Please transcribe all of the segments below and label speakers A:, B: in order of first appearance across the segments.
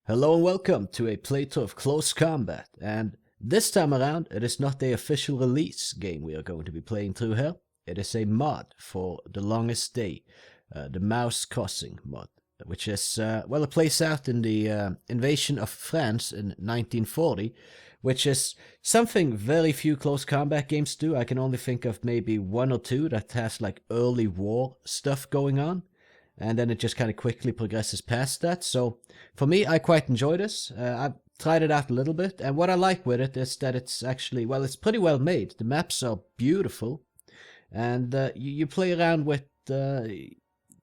A: Hello and welcome to a playthrough of Close Combat, and this time around it is not the official release game we are going to be playing through here. It is a mod for The Longest Day, the Meuse Crossing mod, which is, well, it plays out in the invasion of France in 1940, which is something very few close combat games do. I can only think of maybe one or two that has like early war stuff going on, and then it just kind of quickly progresses past that. So for me, I quite enjoy this. I've tried it out a little bit, and what I like with it is that it's actually, well, it's pretty well made. The maps are beautiful, and you play around with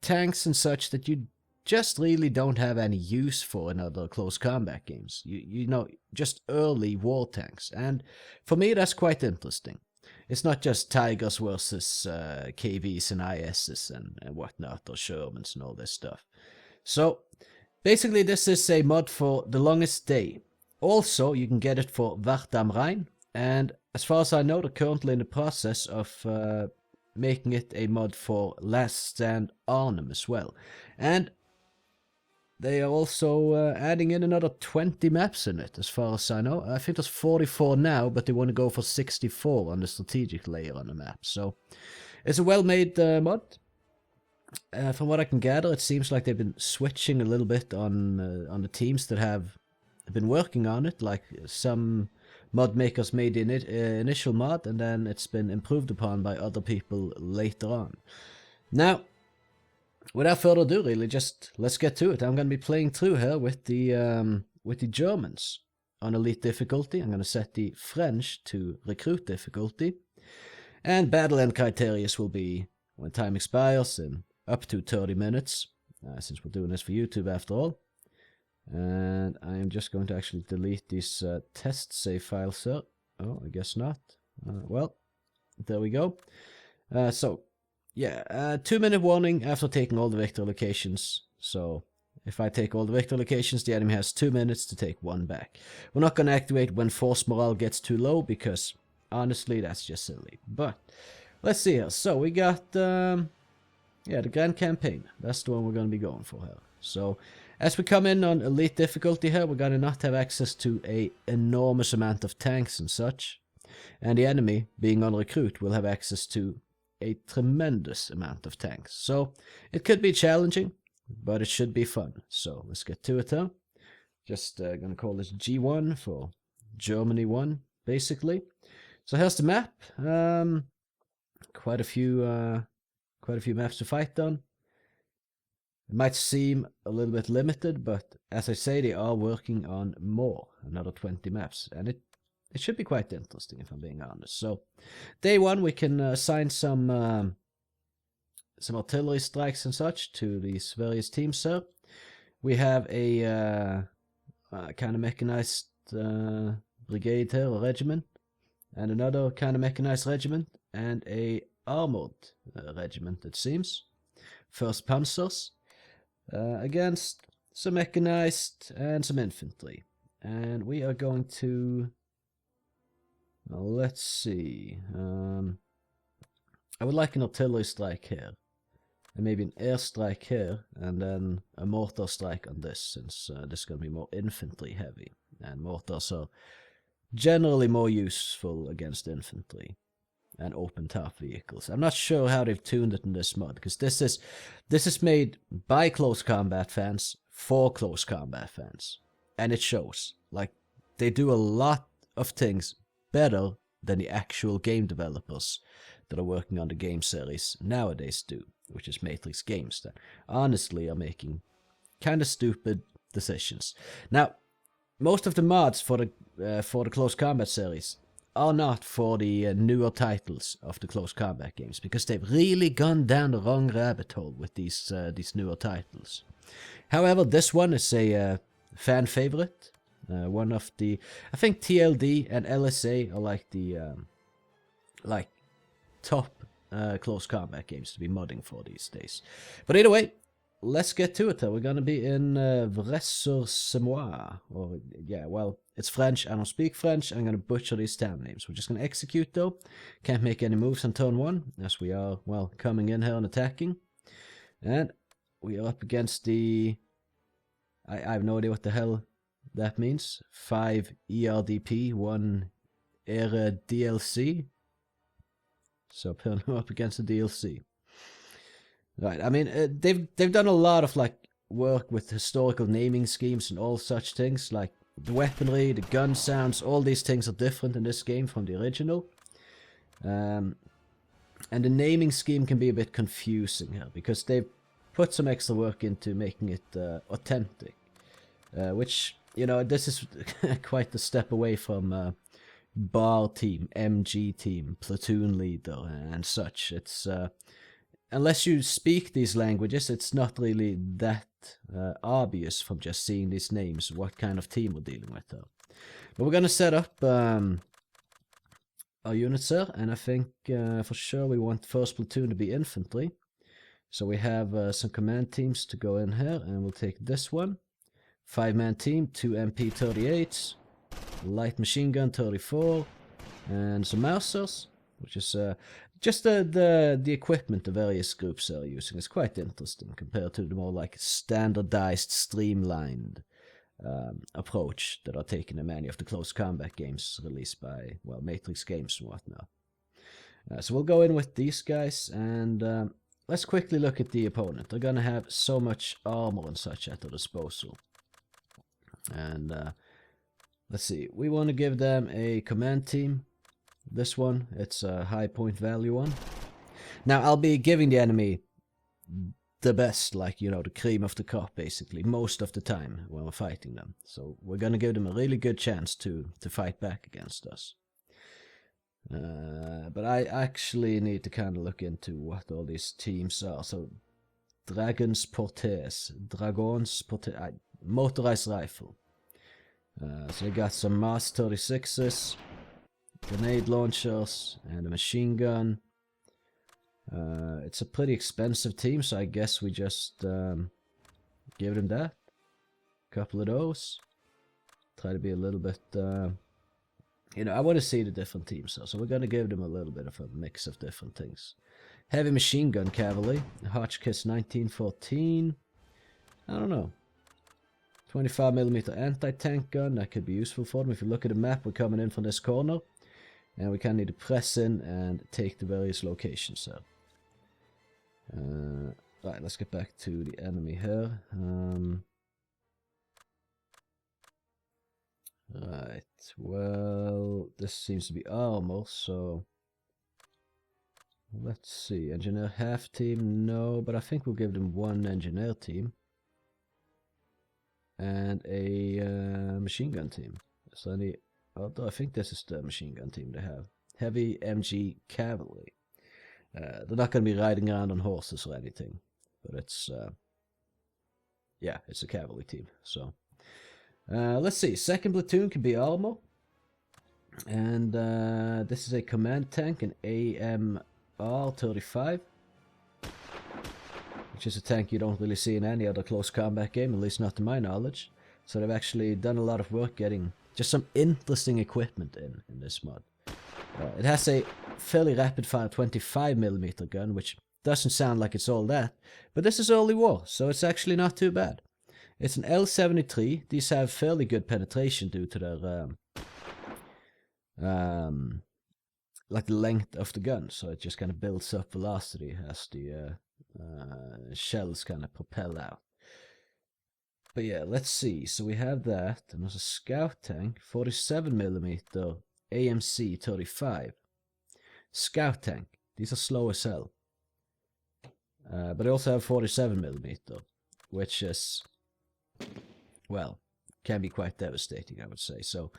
A: tanks and such that you just really don't have any use for in other close combat games. You know, just early war tanks, and for me that's quite interesting. It's not just Tigers versus KVs and ISs and whatnot, or Shermans and all this stuff. So basically this is a mod for The Longest Day. Also, you can get it for Wart am Rhein, and as far as I know, they're currently in the process of making it a mod for Last Stand Arnhem as well. And they are also adding in another 20 maps in it, as far as I know. I think there's 44 now, but they want to go for 64 on the strategic layer on the map. So it's a well-made mod. From what I can gather, it seems like they've been switching a little bit on the teams that have been working on it. Like some mod makers made the initial mod, and then it's been improved upon by other people later on. Now, without further ado, really, just let's get to it. I'm going to be playing through here with the Germans on elite difficulty. I'm going to set the French to recruit difficulty, and battle end criteria will be when time expires in up to 30 minutes, since we're doing this for YouTube after all. And I am just going to actually delete these test save files here. Oh, I guess not. Well, there we go. So yeah, 2-minute warning after taking all the victory locations. So if I take all the victory locations, the enemy has 2 minutes to take one back. We're not going to activate when force morale gets too low, because honestly that's just silly. But let's see here. So we got yeah, the Grand Campaign. That's the one we're going to be going for here. So as we come in on elite difficulty here, we're going to not have access to a enormous amount of tanks and such. And the enemy, being on recruit, will have access to a tremendous amount of tanks. So it could be challenging, but it should be fun. So let's get to it here. Just gonna call this G1 for Germany 1, basically. So here's the map. Quite a few maps to fight on. It might seem a little bit limited, but as I say, they are working on more, another 20 maps, and it should be quite interesting, if I'm being honest. So, day one, we can assign some artillery strikes and such to these various teams here. We have a kind of mechanized brigade here, or regiment, and another kind of mechanized regiment, and a armored regiment, it seems. First Panzers against some mechanized and some infantry. And we are going to... Well, let's see. I would like an artillery strike here, and maybe an air strike here, and then a mortar strike on this, since this is going to be more infantry heavy, and mortars are generally more useful against infantry and open top vehicles. I'm not sure how they've tuned it in this mod, because this is made by close combat fans for close combat fans, and it shows. Like, they do a lot of things better than the actual game developers that are working on the game series nowadays do, which is Matrix Games, that honestly are making kind of stupid decisions. Now, most of the mods for the close combat series are not for the newer titles of the close combat games, because they've really gone down the wrong rabbit hole with these newer titles. However, this one is a fan favorite. One of the, I think TLD and LSA are like the top close combat games to be modding for these days. But either way, let's get to it. We're gonna be in Vresse-Sur-Semois, or yeah, well, it's French. I don't speak French. I'm gonna butcher these town names. We're just gonna execute though. Can't make any moves on turn 1, as we are, well, coming in here and attacking, and we are up against the. I have no idea what the hell that means. 5 ERDP, 1 ERA DLC. So putting them up against the DLC. Right, I mean, they've done a lot of like work with historical naming schemes and all such things. Like the weaponry, the gun sounds, all these things are different in this game from the original. And the naming scheme can be a bit confusing here, because they've put some extra work into making it authentic. Which, you know, this is quite a step away from bar team, MG team, platoon leader, and such. It's unless you speak these languages, it's not really that obvious from just seeing these names what kind of team we're dealing with there. But we're gonna set up our units here, and I think for sure we want first platoon to be infantry. So we have some command teams to go in here, and we'll take this one. 5-man team, 2 MP38s, light machine gun 34, and some Mausers, which is just the equipment the various groups are using. It's quite interesting compared to the more like standardized, streamlined approach that are taken in many of the close combat games released by, well, Matrix Games and whatnot. So we'll go in with these guys, and let's quickly look at the opponent. They're gonna have so much armor and such at their disposal. And let's see, we want to give them a command team. This one, it's a high point value one. Now, I'll be giving the enemy the best, like, you know, the cream of the crop, basically, most of the time when we're fighting them. So we're going to give them a really good chance to fight back against us. But I actually need to kind of look into what all these teams are. So, Dragons Portes, motorized rifle. So we got some Mars 36s, grenade launchers, and a machine gun. It's a pretty expensive team, so I guess we just give them that. A couple of those. Try to be a little bit, you know, I want to see the different teams, so we're going to give them a little bit of a mix of different things. Heavy machine gun cavalry, Hotchkiss 1914. I don't know. 25mm anti-tank gun, that could be useful for them. If you look at the map, we're coming in from this corner, and we kind of need to press in and take the various locations there. Right, let's get back to the enemy here. Right, well, this seems to be armor, so let's see. Engineer half team, no, but I think we'll give them one engineer team and a machine gun team. So I think this is the machine gun team they have. Heavy MG cavalry. They're not going to be riding around on horses or anything, but it's yeah, it's a cavalry team. So let's see. Second platoon can be armor, and this is a command tank, an AMR-35, which is a tank you don't really see in any other close combat game, at least not to my knowledge. So they've actually done a lot of work getting just some interesting equipment in this mod. It has a fairly rapid-fire 25mm gun, which doesn't sound like it's all that, but this is early war, so it's actually not too bad. It's an L73. These have fairly good penetration due to their like the length of the gun, so it just kind of builds up velocity as the shells kind of propel out. But yeah, let's see. So we have that, and there's a scout tank, 47mm AMC 35. Scout tank. These are slow as hell. But they also have 47mm, which is, well, can be quite devastating, I would say. So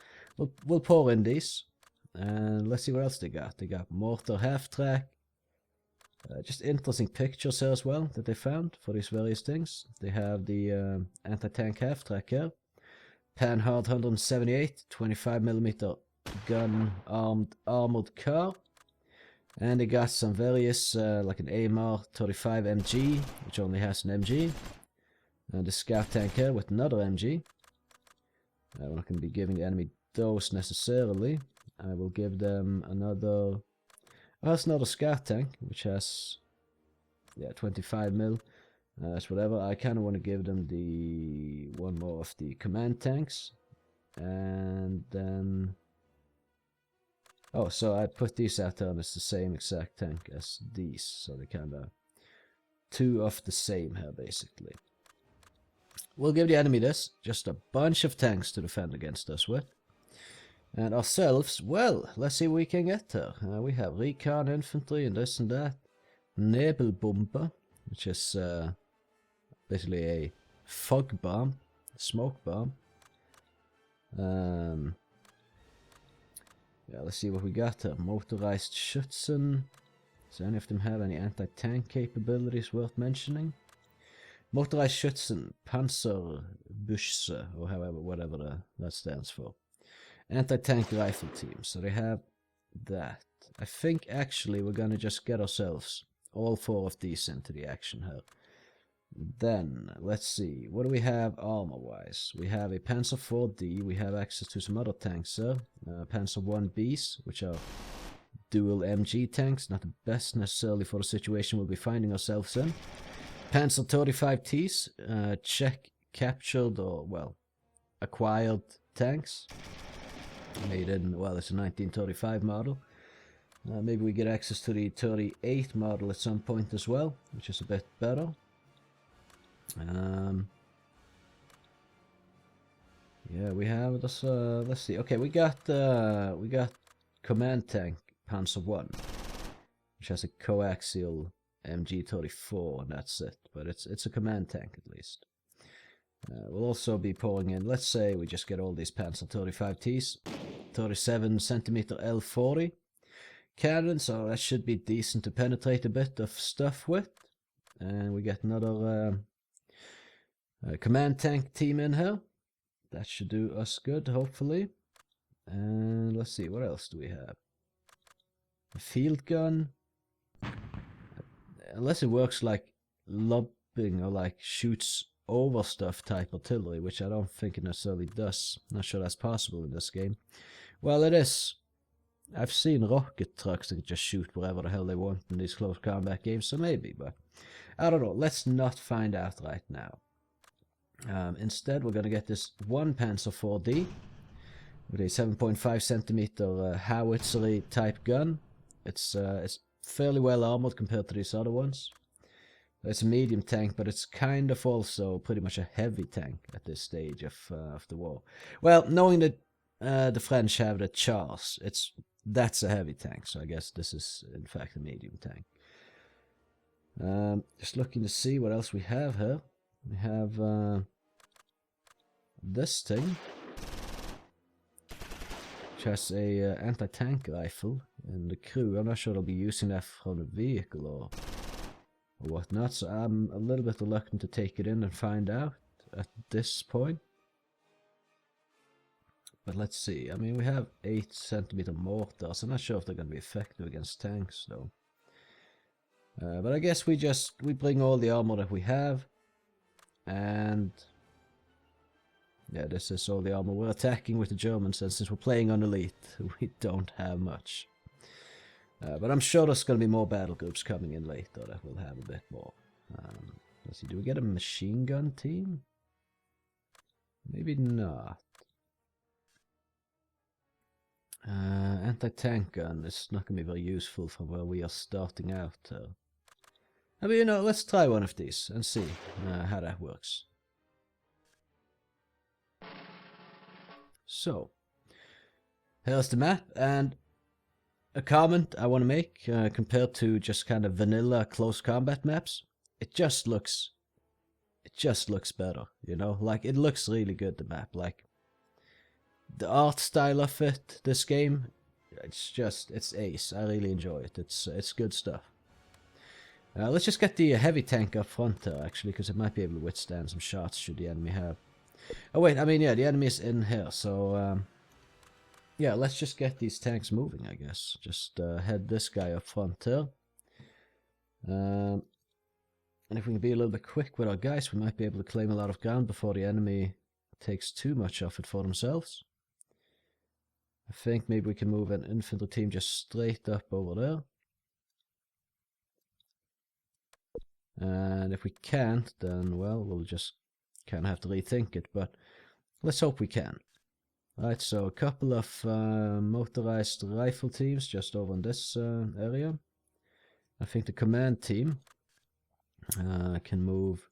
A: we'll pour in these, and let's see what else they got. They got mortar half-track. Just interesting pictures here as well that they found for these various things. They have the anti-tank half-track here. Panhard 178, 25mm gun armored car. And they got some various, like an AMR-35 MG, which only has an MG. And the scout tank here with another MG. We're not going to be giving the enemy those necessarily. I will give them another... Oh, that's another scout tank, which has, yeah, 25mm. That's whatever. I kind of want to give them the one more of the command tanks. And then... Oh, so I put these out there and it's the same exact tank as these. So they kind of... two of the same here, basically. We'll give the enemy this. Just a bunch of tanks to defend against us with. And ourselves, well, let's see what we can get here. We have recon infantry and this and that. Nebelbomber, which is basically a fog bomb, smoke bomb. Yeah, let's see what we got here. Motorized Schützen. Does any of them have any anti-tank capabilities worth mentioning? Motorized Schützen, Panzerbüchse, or however, whatever that stands for. Anti-tank rifle team, so they have that. I think actually we're gonna just get ourselves all 4 of these into the action here. Then, let's see, what do we have armor-wise? We have a Panzer 4D, we have access to some other tanks here. Panzer 1Bs, which are dual MG tanks, not the best necessarily for the situation we'll be finding ourselves in. Panzer 35Ts, Czech captured or, well, acquired tanks. Made in, well, it's a 1935 model. Maybe we get access to the 38 model at some point as well, which is a bit better. Yeah, we have this, let's see. Okay, we got command tank Panzer 1, which has a coaxial MG34, and that's it. But it's a command tank at least. We'll also be pouring in, let's say we just get all these Panzer 35Ts, 37cm L40 cannon, so that should be decent to penetrate a bit of stuff with. And we get another command tank team in here. That should do us good, hopefully. And let's see, what else do we have? A field gun. Unless it works like lobbing or like shoots over stuff type artillery, which I don't think it necessarily does. Not sure that's possible in this game. Well, it is. I've seen rocket trucks that just shoot wherever the hell they want in these close combat games, so maybe, but I don't know. Let's not find out right now. Instead, we're going to get this one Panzer 4D with a 7.5cm howitzery type gun. It's fairly well armored compared to these other ones. It's a medium tank, but it's kind of also pretty much a heavy tank at this stage of the war. Well, knowing that the French have the Chars, that's a heavy tank, so I guess this is in fact a medium tank. Just looking to see what else we have here. We have this thing, which has a anti-tank rifle in the crew. I'm not sure they'll be using that from the vehicle or whatnot, so I'm a little bit reluctant to take it in and find out at this point. But let's see. I mean, we have 8cm mortars. I'm not sure if they're going to be effective against tanks, though. But I guess we bring all the armor that we have, and yeah, this is all the armor we're attacking with the Germans, and since we're playing on Elite, we don't have much. But I'm sure there's going to be more battle groups coming in later that will have a bit more. Let's see, do we get a machine gun team? Maybe not. Anti-tank gun is not going to be very useful from where we are starting out. I mean, you know, let's try one of these and see how that works. So, here's the map, and a comment I want to make compared to just kind of vanilla close combat maps. It just looks better, you know? Like, it looks really good, the map. Like, the art style of it, this game, it's ace. I really enjoy it. It's good stuff. Let's just get the heavy tank up front there, actually, because it might be able to withstand some shots should the enemy have. Oh wait, I mean, yeah, the enemy is in here, so yeah, let's just get these tanks moving, I guess. Just head this guy up front here. And if we can be a little bit quick with our guys, we might be able to claim a lot of ground before the enemy takes too much of it for themselves. I think maybe we can move an infantry team just straight up over there. And if we can't, then, well, we'll just kind of have to rethink it, but let's hope we can. Right, so a couple of motorized rifle teams just over in this area. I think the command team can move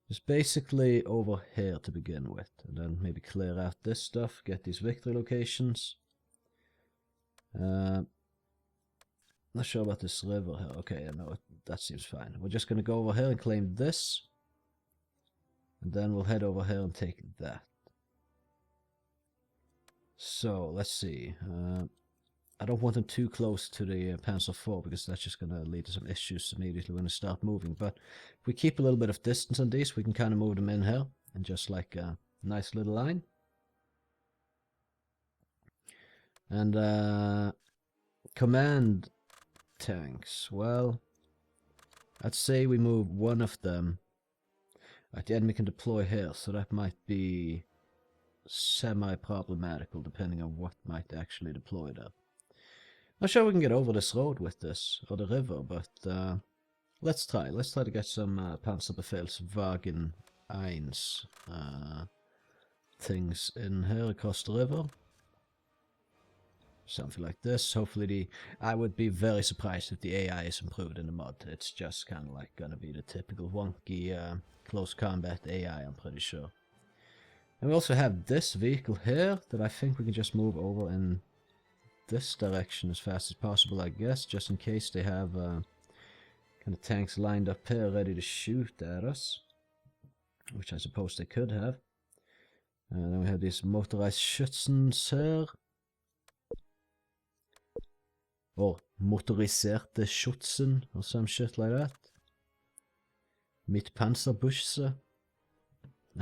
A: just basically over here to begin with, and then maybe clear out this stuff, get these victory locations. Not sure about this river here. Okay, no, that seems fine. We're just going to go over here and claim this, and then we'll head over here and take that. So, let's see. I don't want them too close to the Panzer IV because that's just going to lead to some issues immediately when they start moving. But if we keep a little bit of distance on these, we can kind of move them in here and just like a nice little line. And command tanks. Well, I'd say we move one of them. Right, the enemy can deploy here, so that might be semi-problematical depending on what might actually deploy there. Not sure we can get over this road with this, or the river, but let's try. Let's try to get some Panzerbefehlswagen 1 things in here across the river. Something like this. Hopefully I would be very surprised if the AI is improved in the mod. It's just kind of like gonna be the typical wonky close combat AI, I'm pretty sure. And we also have this vehicle here that I think we can just move over in this direction as fast as possible, I guess, just in case they have kind of tanks lined up here ready to shoot at us, which I suppose they could have. And then we have these motorized Schützens here, or motorisierte Schützen, or some shit like that. Mit Panzerbusse.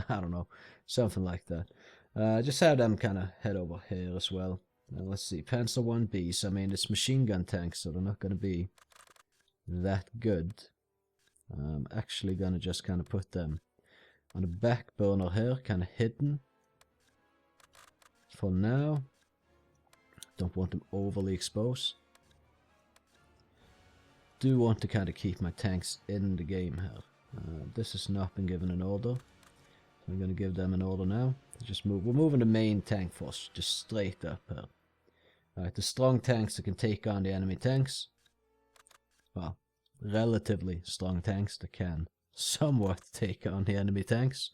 A: I don't know, something like that. Just have them kind of head over here as well. Let's see, Panzer 1Bs, I mean, it's machine gun tanks, so they're not going to be that good. I'm actually going to just kind of put them on the back burner here, kind of hidden for now. Don't want them overly exposed. Do want to kind of keep my tanks in the game here. This has not been given an order. So I'm going to give them an order now. Just move. We're moving the main tank force just straight up here. Alright, the strong tanks that can take on the enemy tanks. Well, relatively strong tanks that can somewhat take on the enemy tanks.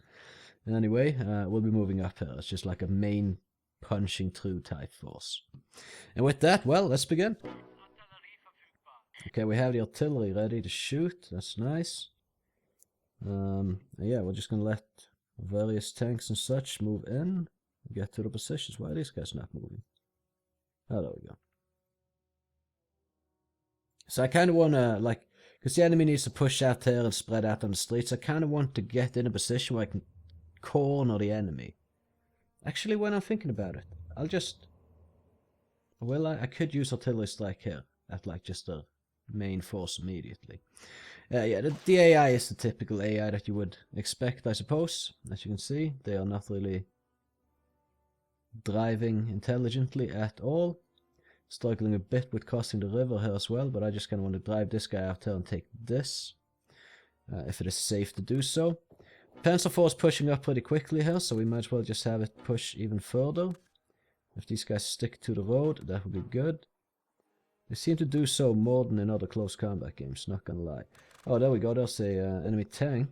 A: And anyway, we'll be moving up here. It's just like a main punching through type force. And with that, well, let's begin. Okay, we have the artillery ready to shoot. That's nice. Yeah, we're just going to let various tanks and such move in. Get to the positions. Why are these guys not moving? Oh, there we go. So I kind of want to, like, because the enemy needs to push out there and spread out on the streets, I kind of want to get in a position where I can corner the enemy. Actually, when I'm thinking about it, I'll just... Well, I could use artillery strike here at, like, just the main force immediately. Yeah, the AI is the typical AI that you would expect, I suppose. As you can see, they are not really driving intelligently at all. Struggling a bit with crossing the river here as well, but I just kind of want to drive this guy out here and take this. If it is safe to do so. Panzer IV is pushing up pretty quickly here, so we might as well just have it push even further. If these guys stick to the road, that would be good. They seem to do so more than in other close combat games, not gonna lie. Oh, there we go, there's a enemy tank.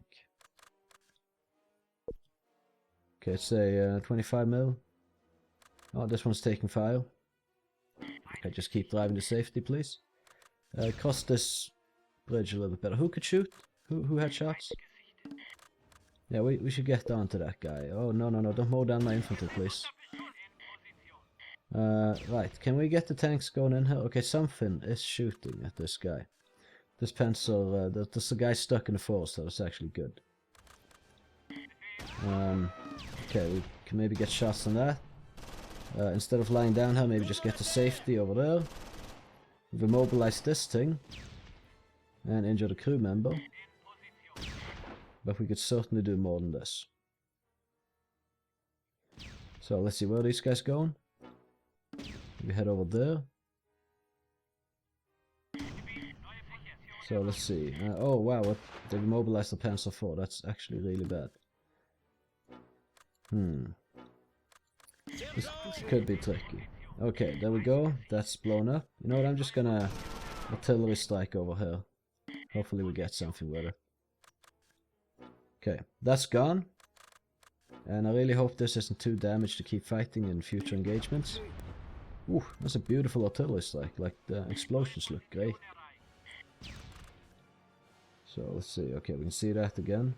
A: Okay, it's a 25 mil. Oh, this one's taking fire. Okay, just keep driving to safety, please. Cross this bridge a little bit better. Who could shoot? Who had shots? Yeah, we should get down to that guy. Oh, no, don't mow down my infantry, please. Right, can we get the tanks going in here? Okay, something is shooting at this guy. This Panzer, there's a guy stuck in the forest, so that's actually good. Okay, we can maybe get shots on that. Instead of lying down here, maybe just get to safety over there. We've immobilized this thing. And injured a crew member. But we could certainly do more than this. So let's see, where are these guys going? We head over there. So let's see. Oh wow, what? They've immobilized the Panzer IV. That's actually really bad. This could be tricky. Okay, there we go. That's blown up. You know what, I'm just gonna artillery strike over here. Hopefully we get something with it. Okay, that's gone. And I really hope this isn't too damaged to keep fighting in future engagements. Ooh, that's a beautiful artillery strike. Like, the explosions look great. So, let's see. Okay, we can see that again.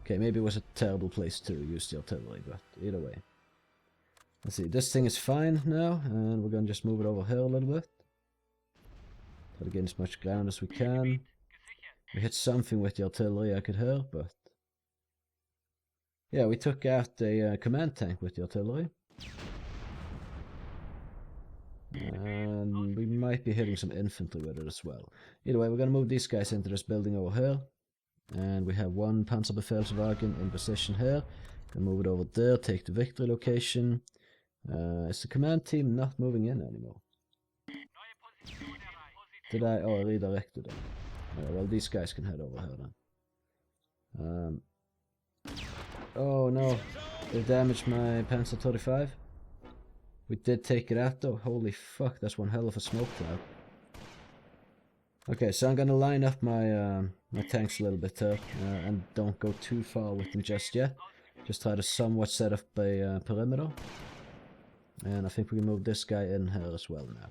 A: Okay, maybe it was a terrible place to use the artillery, but either way. Let's see, this thing is fine now, and we're gonna just move it over here a little bit. Try to gain as much ground as we can. We hit something with the artillery I could hear, but... yeah, we took out a command tank with the artillery. And we might be hitting some infantry with it as well. Either way, we're gonna move these guys into this building over here. And we have one Panzerbefehlswagen in position here. Gonna move it over there, take the victory location. Is the command team not moving in anymore? Did I? Oh, I redirected them. Well, these guys can head over here then. Oh no, they damaged my Panzer 35. We did take it out though. Holy fuck, that's one hell of a smoke cloud. Okay, so I'm gonna line up my my tanks a little bit here, and don't go too far with them just yet. Just try to somewhat set up a perimeter. And I think we can move this guy in here as well now.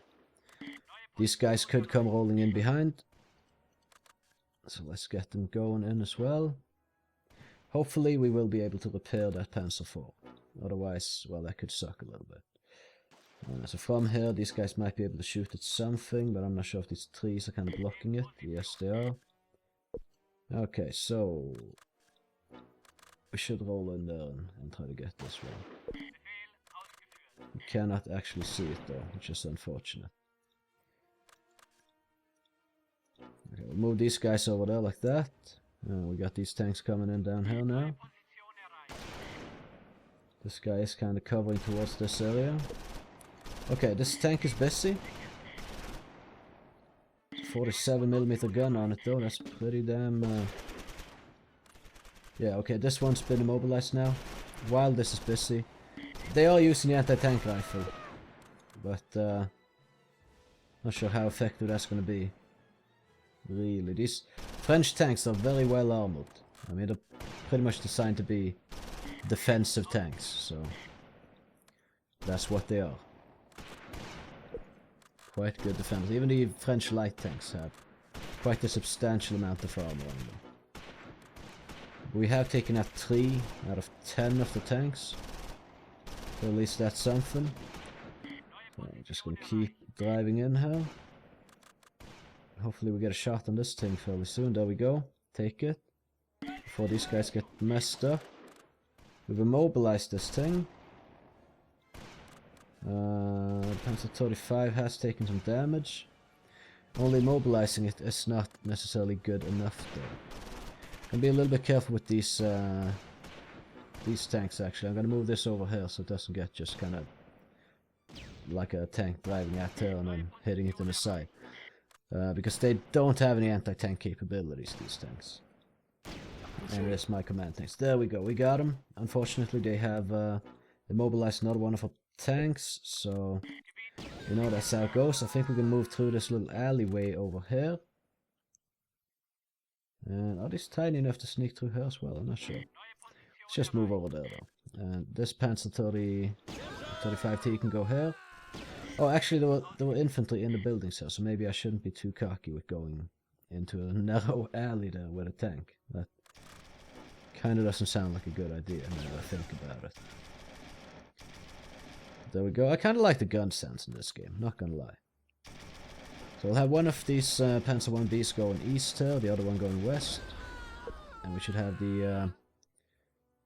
A: These guys could come rolling in behind. So let's get them going in as well. Hopefully we will be able to repair that Panzer IV. Otherwise, well, that could suck a little bit. So from here, these guys might be able to shoot at something, but I'm not sure if these trees are kind of blocking it. Yes, they are. Okay, so... we should roll in there and try to get this one. We cannot actually see it though, which is unfortunate. Okay, we'll move these guys over there like that. We got these tanks coming in down here now. This guy is kind of covering towards this area. Okay, this tank is busy. 47mm gun on it though, that's pretty damn... yeah, okay, this one's been immobilized now. While this is busy. They are using the anti-tank rifle. But, not sure how effective that's gonna be. Really, these French tanks are very well armored. I mean, they're pretty much designed to be defensive tanks, so... that's what they are. Quite good defense. Even the French light tanks have quite a substantial amount of armor on them. We have taken out 3 out of 10 of the tanks. So at least that's something. So I'm just gonna keep driving in here. Hopefully we get a shot on this thing fairly soon. There we go. Take it. Before these guys get messed up. We've immobilized this thing. Panzer 35 has taken some damage. Only immobilizing it is not necessarily good enough though. Can be a little bit careful with these tanks actually. I'm gonna move this over here so it doesn't get just kind of like a tank driving at here and then hitting it in the side. Because they don't have any anti-tank capabilities, these tanks. And it is my command tanks. There we go, we got them. Unfortunately they have immobilized another one of our tanks, so you know that's how it goes. I think we can move through this little alleyway over here. And are these tiny enough to sneak through here as well? I'm not sure. Let's just move over there though. And this Panzer 35T can go here. Oh, actually there were infantry in the buildings here, so maybe I shouldn't be too cocky with going into a narrow alley there with a tank. That kind of doesn't sound like a good idea now that I think about it. There we go. I kind of like the gun sense in this game, not gonna lie. So we'll have one of these Panzer 1Bs going east here, the other one going west. And we should have the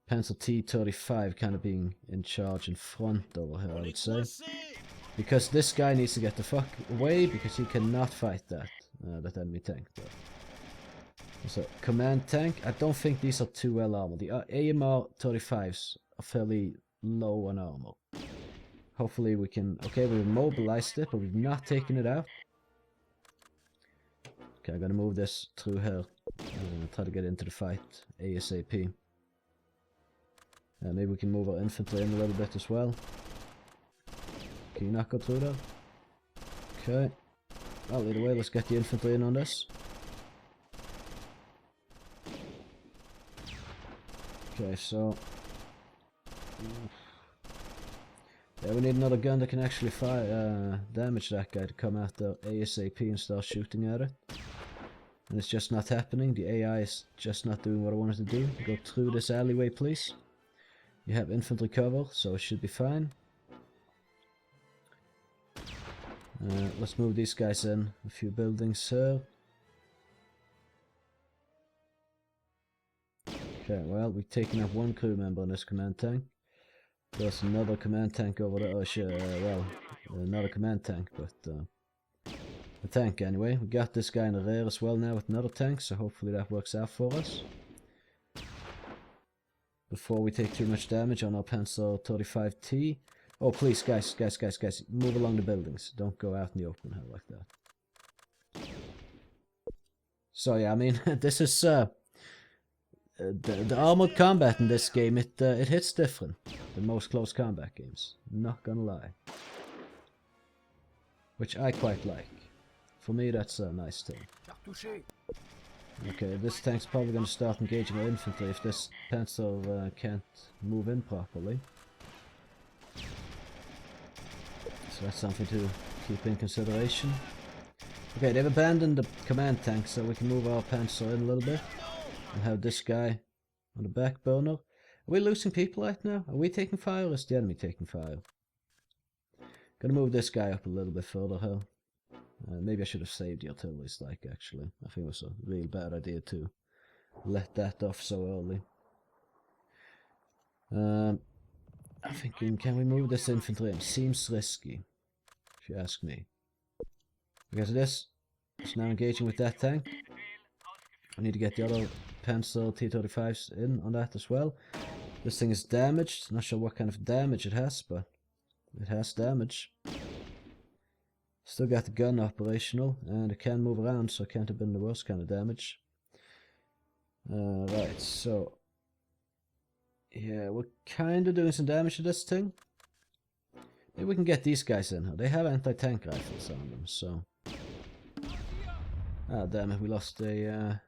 A: Panzer T-35 kind of being in charge in front over here, I would say. Because this guy needs to get the fuck away, because he cannot fight that enemy tank there. So, command tank, I don't think these are too well armored. The AMR 35s are fairly low on armor. Hopefully we can... okay, we've mobilized it, but we've not taken it out. Okay, I'm gonna move this through here. Try to get into the fight ASAP. Maybe we can move our infantry in a little bit as well. Can you not go through there? Okay. Well, either way, let's get the infantry in on this. Okay, so... yeah, we need another gun that can actually fire, damage that guy to come out there ASAP and start shooting at it. And it's just not happening. The AI is just not doing what I wanted to do. Go through this alleyway, please. You have infantry cover, so it should be fine. Let's move these guys in. A few buildings here. Okay, well, we've taken out one crew member on this command tank. There's another command tank over there. Oh shit, well, not a command tank, but a tank anyway. We got this guy in the rear as well now with another tank, so hopefully that works out for us. Before we take too much damage on our Panzer 35T. Oh please, guys, move along the buildings. Don't go out in the open here like that. So yeah, I mean, this is the armored combat in this game. It hits different than most close combat games. Not gonna lie, which I quite like. For me, that's a nice thing. Okay, this tank's probably gonna start engaging our infantry if this Panzer can't move in properly. So that's something to keep in consideration. Okay, they've abandoned the command tank, so we can move our Panzer in a little bit. And have this guy on the back burner. Are we losing people right now? Are we taking fire or is the enemy taking fire? Gonna move this guy up a little bit further here. Maybe I should have saved the artillery strike actually. I think it was a real bad idea to let that off so early. I'm thinking, can we move this infantry in? Seems risky, if you ask me. Because this is now engaging with that tank. I need to get the other Panzer T-35s in on that as well. This thing is damaged. Not sure what kind of damage it has, but it has damage. Still got the gun operational, and it can move around, so it can't have been the worst kind of damage. Right, so... yeah, we're kind of doing some damage to this thing. Maybe we can get these guys in here. They have anti-tank rifles on them, so... ah, damn it, we lost a...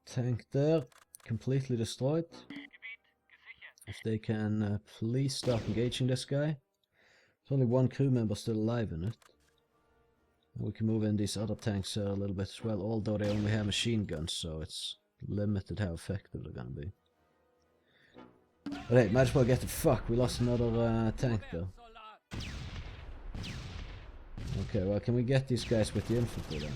A: tank there, completely destroyed. If they can please start engaging this guy. There's only one crew member still alive in it. And we can move in these other tanks a little bit as well, although they only have machine guns, so it's limited how effective they're gonna be. But hey, might as well get the fuck, we lost another tank there. Okay, well, can we get these guys with the infantry then?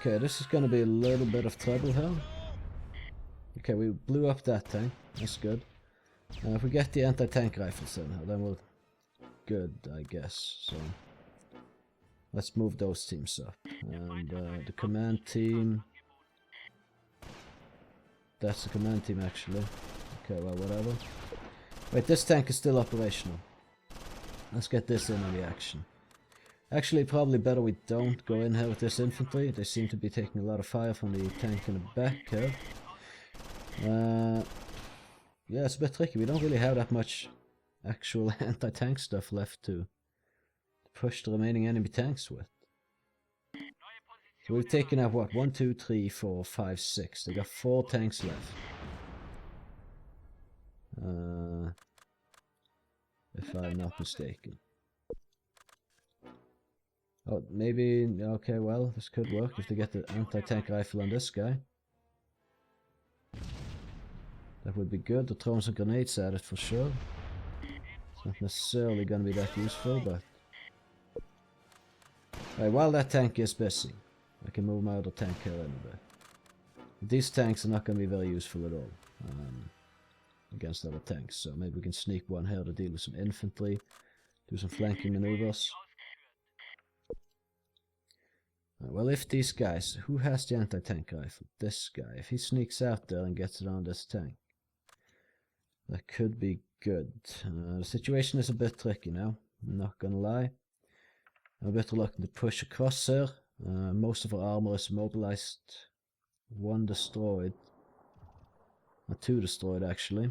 A: Okay, this is gonna be a little bit of trouble here. Okay, we blew up that tank. That's good. If we get the anti-tank rifles in here, then we're good, I guess. So let's move those teams up. And the command team. That's the command team, actually. Okay, well, whatever. Wait, this tank is still operational. Let's get this in on the action. Actually, probably better we don't go in here with this infantry. They seem to be taking a lot of fire from the tank in the back here. Yeah, it's a bit tricky. We don't really have that much actual anti-tank stuff left to push the remaining enemy tanks with. So we've taken out what? 1, 2, 3, 4, 5, 6. They got 4 tanks left. If I'm not mistaken. Oh, maybe, okay, well, this could work if they get the anti-tank rifle on this guy. That would be good. They're throwing some grenades at it for sure. It's not necessarily going to be that useful, but... Right, while that tank is busy, I can move my other tank here in a bit. These tanks are not going to be very useful at all against other tanks, so maybe we can sneak one here to deal with some infantry, do some flanking maneuvers. Right, well, if these guys... Who has the anti-tank rifle? This guy. If he sneaks out there and gets it on this tank, that could be good. The situation is a bit tricky now, I'm not gonna lie. I'm a bit reluctant to push across here. Most of our armor is mobilized. One destroyed. Not too destroyed, actually.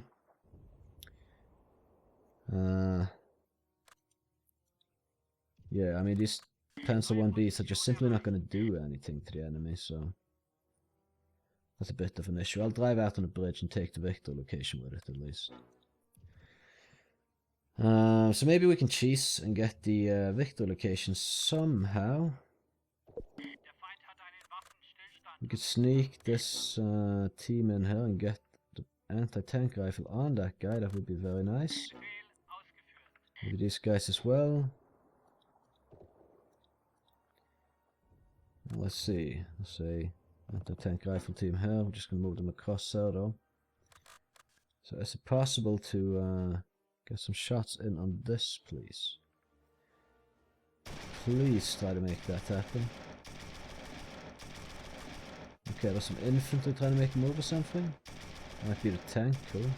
A: Yeah, I mean, these Panzer 1Bs are just simply not going to do anything to the enemy, so that's a bit of an issue. I'll drive out on the bridge and take the Victor location with it, at least. So maybe we can cheese and get the Victor location somehow. We could sneak this team in here and get the anti-tank rifle on that guy. That would be very nice. Maybe these guys as well. Let's see. Let's say anti-tank rifle team here. We're just going to move them across there though. So is it possible to get some shots in on this, please? Please try to make that happen. Okay, there's some infantry trying to make a move or something. Might be the tank, cool.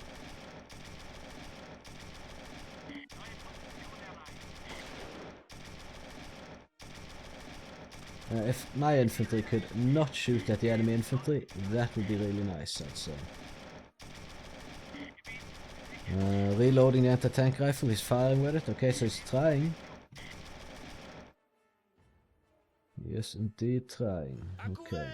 A: If my infantry could not shoot at the enemy infantry, that would be really nice, I'd say. Reloading the anti-tank rifle, he's firing with it. Okay, so he's trying. Yes, indeed trying. Okay.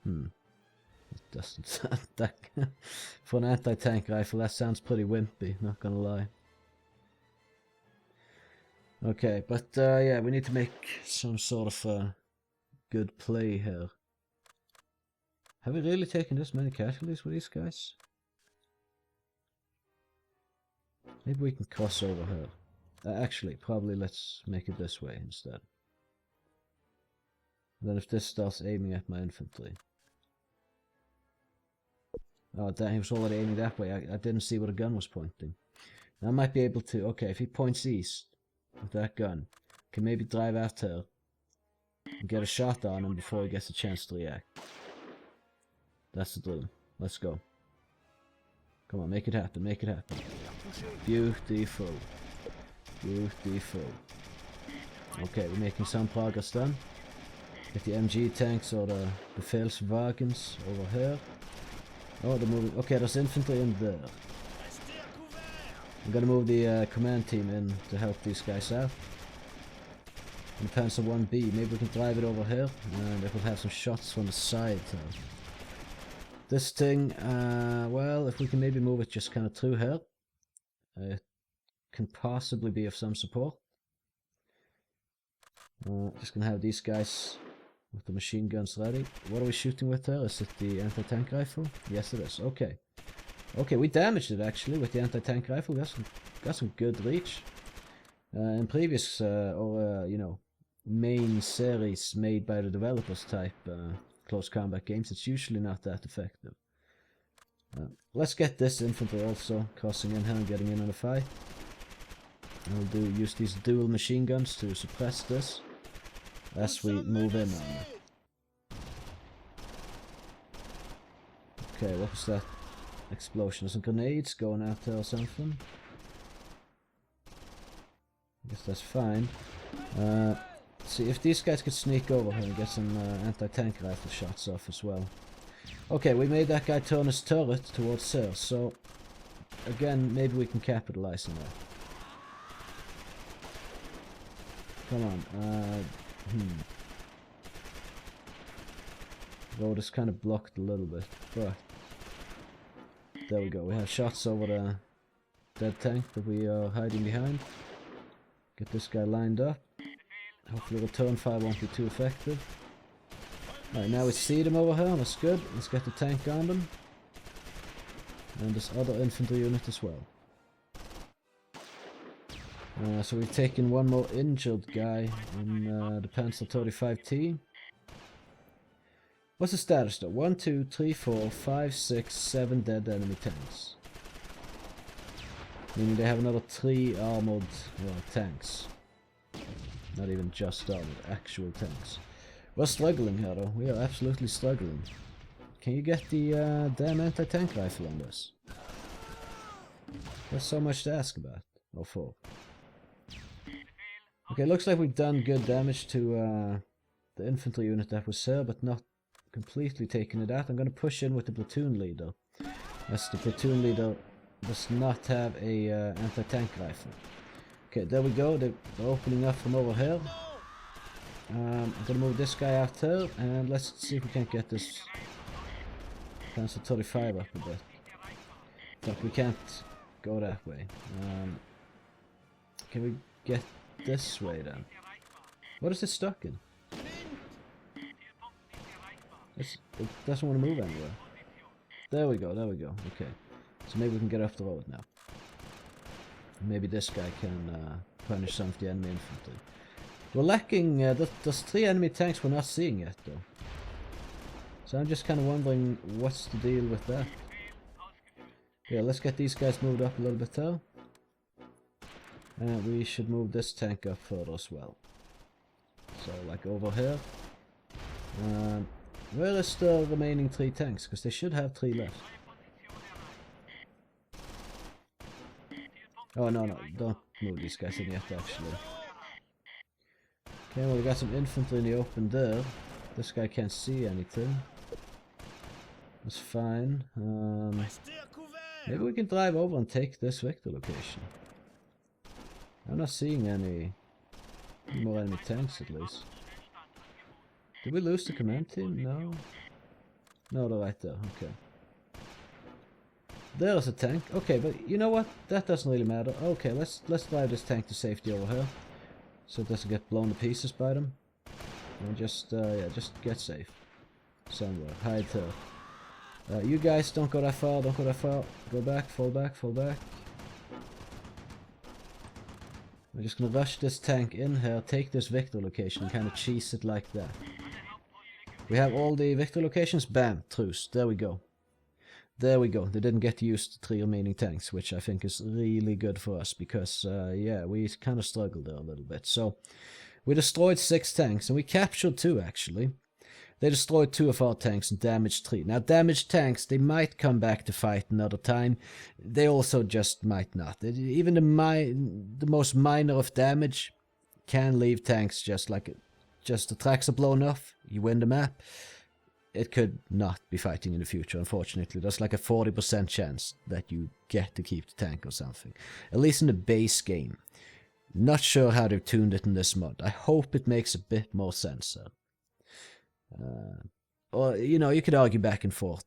A: It doesn't sound that... For an anti-tank rifle, that sounds pretty wimpy, not gonna lie. Okay, but yeah, we need to make some sort of good play here. Have we really taken this many casualties with these guys? Maybe we can cross over here. Actually, probably let's make it this way instead. And then if this starts aiming at my infantry. Oh damn, he was already aiming that way. I didn't see where the gun was pointing. Now I might be able to... Okay, if he points east with that gun, I can maybe drive out here and get a shot on him before he gets a chance to react. That's the dream. Let's go. Come on, make it happen, make it happen. Beautiful. Beautiful. Okay, we're making some progress then. Get the MG tanks or the Befehlswagens over here. Oh, they're moving. Okay, there's infantry in there. I'm gonna move the command team in to help these guys out. And Panzer 1B, maybe we can drive it over here and it will have some shots from the side. This thing, well, if we can maybe move it just kind of through here, it can possibly be of some support. Just gonna have these guys with the machine guns ready. What are we shooting with there? Is it the anti-tank rifle? Yes, it is. Okay. Okay, we damaged it actually with the anti-tank rifle. Got some good reach. In previous, you know, main series made by the developers type close combat games, it's usually not that effective. Let's get this infantry also crossing in here and getting in on the fight. I'll use these dual machine guns to suppress this as we move in on it. Okay, what was that explosion? Some grenades going out there or something? I guess that's fine. See, if these guys could sneak over here and get some anti-tank rifle shots off as well. Okay, we made that guy turn his turret towards here, so again, maybe we can capitalize on that. Come on, road is kind of blocked a little bit, but there we go. We have shots over the dead tank that we are hiding behind. Get this guy lined up. Hopefully return fire won't be too effective. Alright, now we see them over here, that's good. Let's get the tank on them. And this other infantry unit as well. So we've taken one more injured guy in the Panzer 35T. What's the status though? 1, 2, 3, 4, 5, 6, 7 dead enemy tanks. Meaning they have another 3 armored tanks. Not even just armored, actual tanks. We're struggling here though, we are absolutely struggling. Can you get the damn anti-tank rifle on this? There's so much to ask about, or for. Okay, looks like we've done good damage to the infantry unit that was here, but not completely taken it out. I'm going to push in with the platoon leader, as the platoon leader does not have a anti-tank rifle. Okay, there we go. They're opening up from over here. I'm going to move this guy out here, and let's see if we can't get this Panzer 35 up a bit. But we can't go that way. Can we get this way then? What is it stuck in? It doesn't want to move anywhere. There we go, there we go. Okay. So maybe we can get off the road now. Maybe this guy can punish some of the enemy infantry. We're lacking... there's 3 enemy tanks we're not seeing yet though. So I'm just kind of wondering what's the deal with that. Yeah, let's get these guys moved up a little bit there. And we should move this tank up further as well. So, like over here. Where is the remaining 3 tanks? Because they should have 3 left. Oh, no, no. Don't move these guys in yet, actually. Okay, well, we got some infantry in the open there. This guy can't see anything. That's fine. Maybe we can drive over and take this Victor location. I'm not seeing any more enemy tanks, at least. Did we lose the command team? No. No, they're right there. Okay. There's a tank. Okay, but you know what? That doesn't really matter. Okay, let's drive this tank to safety over here, so it doesn't get blown to pieces by them. And just yeah, just get safe somewhere. Hide here. You guys don't go that far. Don't go that far. Go back. Fall back. Fall back. We're just gonna rush this tank in here, take this Victor location, and kind of cheese it like that. We have all the Victor locations. Bam, truce. There we go. There we go. They didn't get to use the 3 remaining tanks, which I think is really good for us, because yeah, we kind of struggled there a little bit. So we destroyed 6 tanks, and we captured 2 actually. They destroyed 2 of our tanks and damaged 3. Now, damaged tanks, they might come back to fight another time. They also just might not. Even the most minor of damage can leave tanks just like... Just the tracks are blown off, you win the map. It could not be fighting in the future, unfortunately. There's like a 40% chance that you get to keep the tank or something. At least in the base game. Not sure how they've tuned it in this mod. I hope it makes a bit more sense. Or, you know, you could argue back and forth.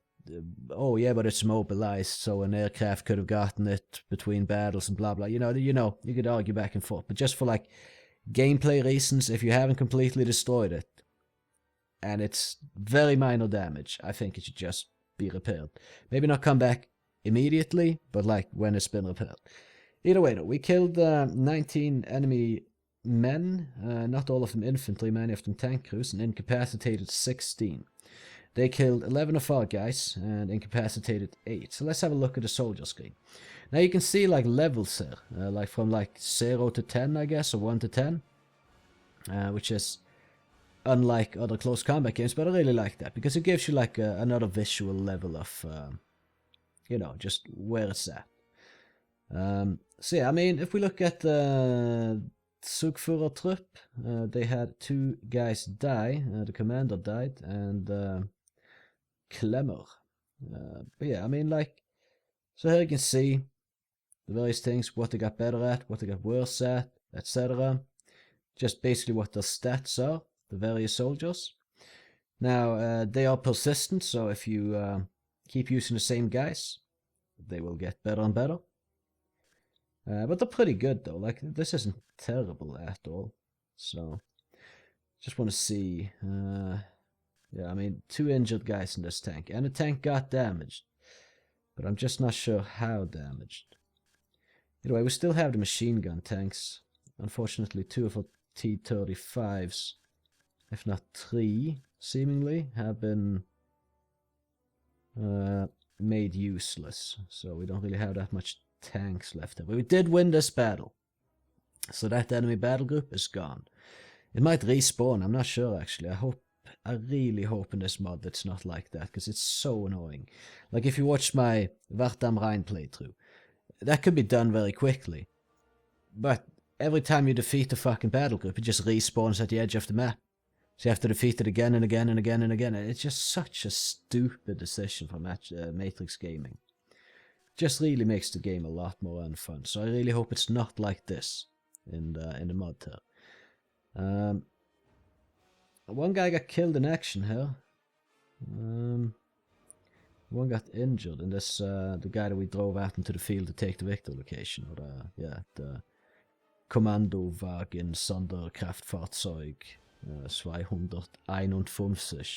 A: Oh yeah, but it's mobilized, so an aircraft could have gotten it between battles and blah blah. You know, you could argue back and forth. But just for like gameplay reasons, if you haven't completely destroyed it, and it's very minor damage, I think it should just be repaired. Maybe not come back immediately, but like when it's been repaired. Either way though, we killed 19 enemy men, not all of them infantry, many of them tank crews, and incapacitated 16. They killed 11 of our guys and incapacitated 8. So let's have a look at the soldier screen. Now you can see like levels here, like from like 0 to 10 I guess, or 1 to 10, which is unlike other close combat games, but I really like that, because it gives you like another visual level of, you know, just where it's at. So yeah, I mean, if we look at the Zugführer Trupp, they had 2 guys die, the commander died, and Klemmer. But yeah, I mean, like, so here you can see the various things, what they got better at, what they got worse at, etc. Just basically what their stats are, the various soldiers. Now, they are persistent, so if you keep using the same guys, they will get better and better. But they're pretty good though, like this isn't terrible at all. So, just want to see, yeah, I mean, 2 injured guys in this tank, and the tank got damaged. But I'm just not sure how damaged. Anyway, we still have the machine gun tanks. Unfortunately, 2 of our T-35s, if not 3, seemingly, have been made useless. So we don't really have that much tanks left there. But we did win this battle. So that enemy battle group is gone. It might respawn, I'm not sure actually. I really hope in this mod it's not like that, because it's so annoying. Like if you watch my Wart am Rhein playthrough, that could be done very quickly. But every time you defeat the fucking battle group, it just respawns at the edge of the map. So you have to defeat it again and again and again and again. And it's just such a stupid decision from Matrix Gaming. Just really makes the game a lot more unfun. So I really hope it's not like this in the mod here. One guy got killed in action here. One got injured, and this the guy that we drove out into the field to take the Victor location, or the Kommandowagen Sonderkraftfahrzeug 251,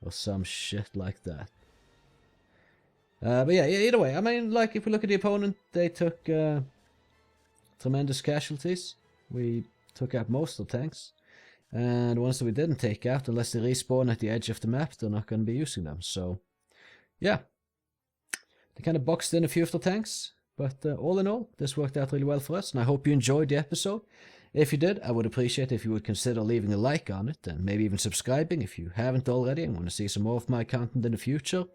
A: or some shit like that. But yeah, either way, I mean, like, if we look at the opponent, they took tremendous casualties. We took out most of the tanks. And the ones that we didn't take out, unless they respawn at the edge of the map, they're not going to be using them. So, yeah. They kind of boxed in a few of the tanks. But all in all, this worked out really well for us. And I hope you enjoyed the episode. If you did, I would appreciate if you would consider leaving a like on it. And maybe even subscribing if you haven't already and want to see some more of my content in the future.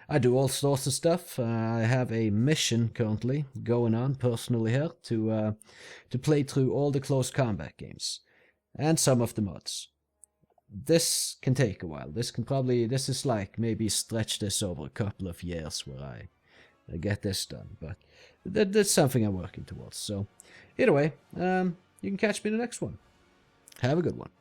A: I do all sorts of stuff. I have a mission currently going on personally here to play through all the close combat games. And some of the mods. This can take a while. This is like maybe stretch this over a couple of years where I get this done. But that's something I'm working towards. So either way, you can catch me in the next one. Have a good one.